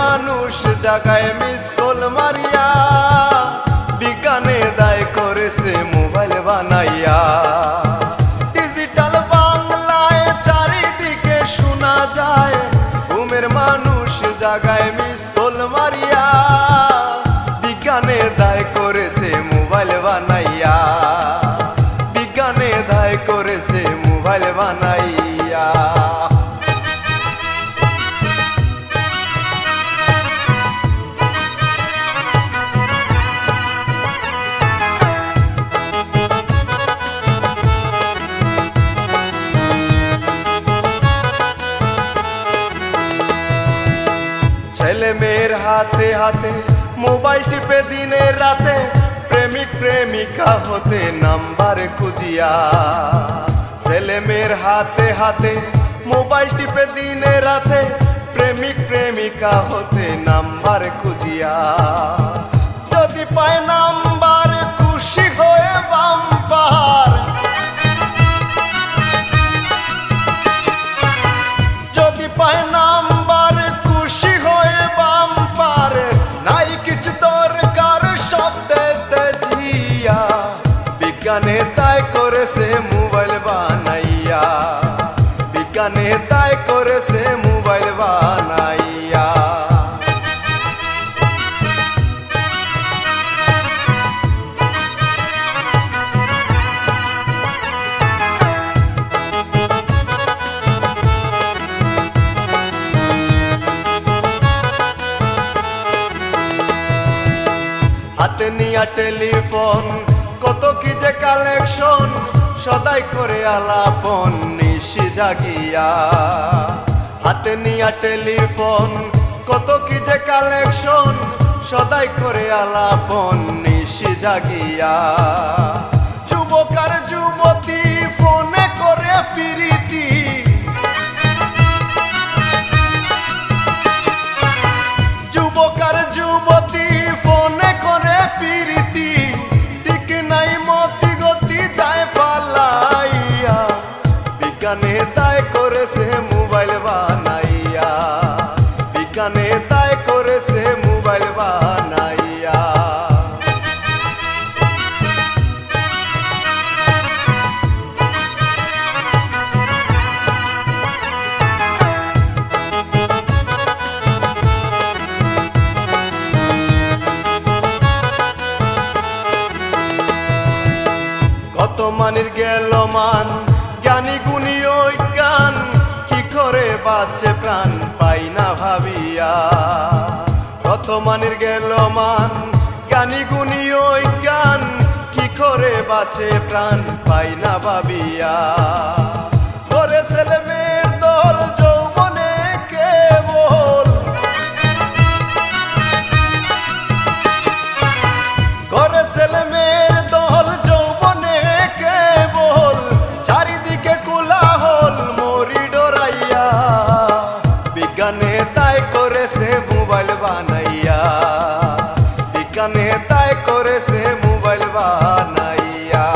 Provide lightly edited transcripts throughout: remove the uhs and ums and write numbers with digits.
মানুষ জাগায় miss call মারিয়া, বিজ্ঞানে দায় করেছে মোবাইল বানাইয়া। ডিজিটাল বাংলায় চারিদিকে শোনা যায়, ঘুমের মানুষ জাগায় মিস কল মারিয়া, বিজ্ঞানে দায় করেছে মোবাইল বানাইয়া, বিজ্ঞানে দায় করেছে মোবাইল বানাইয়া। ছেলে মেয়ের হাতে হাতে মোবাইল টিপে দিনে রাতে, প্রেমিক প্রেমিকা হতে নাম্বার খুঁজিয়া। ছেলে মেয়ের হাতে হাতে মোবাইল টিপে দিনে রাতে, প্রেমিক প্রেমিকা হতে নাম্বার খুঁজিয়া। যদি পায় নাম্বার খুশি হয়ে বাম্পার, যদি পায় নাম্বার খুশি হয়ে বাম্পার, নাই কিছু দরকার সব দেতে জিয়া, বিজ্ঞানে তাই করেছে মোবাইল বানাইয়া, বিজ্ঞানে তাই করেছে মোবাইল বানাইয়া। হাতে নিয়া টেলিফোন কত কি যে কালেকশন, সদাই করে আলাপন নিশি জাগিয়া। হাতে নিয়া টেলিফোন কত কি যে কালেকশন, সদাই করে আলাপন নিশি জাগিয়া। যুবক আর যুবতী ফোনে করে প্রীতি, যুবক আর যুবতী ফোনে করে প্রীতি, ঠিক নাই মতি গতি যায় পালাইয়া, বিজ্ঞানে তাই করেছে মোবাইল বানাইয়া, বিজ্ঞানে তাই করেছে মোবাইল বানাইয়া। কত মানের গেল মান, জ্ঞানী গুণী জ্ঞান, কি করে বাঁচে প্রাণ পাই না ভাবিয়া। কত মানের গেল মান, জ্ঞানী গুণী জ্ঞান, কি করে বাঁচে প্রাণ পাই না ভাবিয়া। করে ছেলে মেয়ের দল যৌবনে কেবল, করে ছেলে মেয়ের দল যৌবনে কেবল, চারিদিকে কোলাহল মরি ডরাইয়া, বিজ্ঞানে তাই করেছে মোবাইল বানাইয়া, বিজ্ঞানে তাই করেছে মোবাইল বানাইয়া।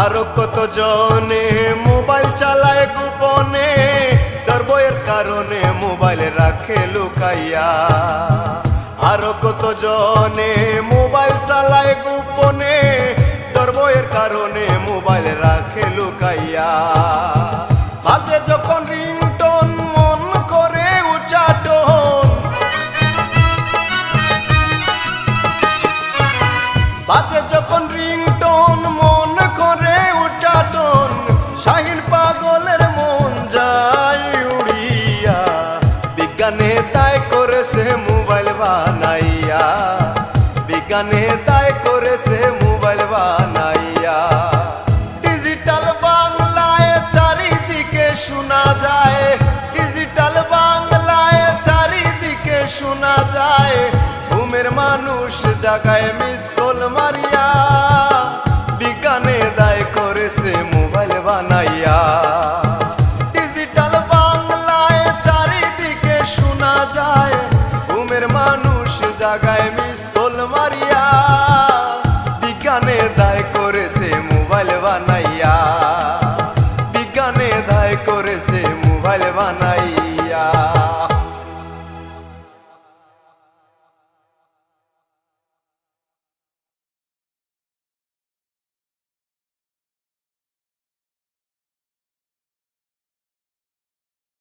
আরো কত জনে মোবাইল চালায় গোপনে, দরবয়ের কারণে মোবাইল রাখে লুকাইয়া। আরো কত জনে মোবাইল চালায় গোপনে, দরবয়ের কারণে মোবাইল রাখে লুকাইয়া। বাজে যখন রিংটোন মন করে উচ্চাটন, বাজে যখন রিংটোন মন করে উচ্চাটন, শাহিন পাগলের মন যায় উড়িয়া, বিজ্ঞানে তাই করেছে মোবাইল বানাইয়া, বিজ্ঞানে তাই করেছে মোবাইল বানাইয়া। ডিজিটাল বাংলায় চারিদিকে শোনা যায়, ডিজিটাল বাংলায় চারিদিকে শোনা যায়, ঘুমের মানুষ জাগায় মিস কল মারিয়া, বিজ্ঞানে দায় করেছে মোবাইল বানাইয়া। ডিজিটাল বাংলায় বানাইয়া।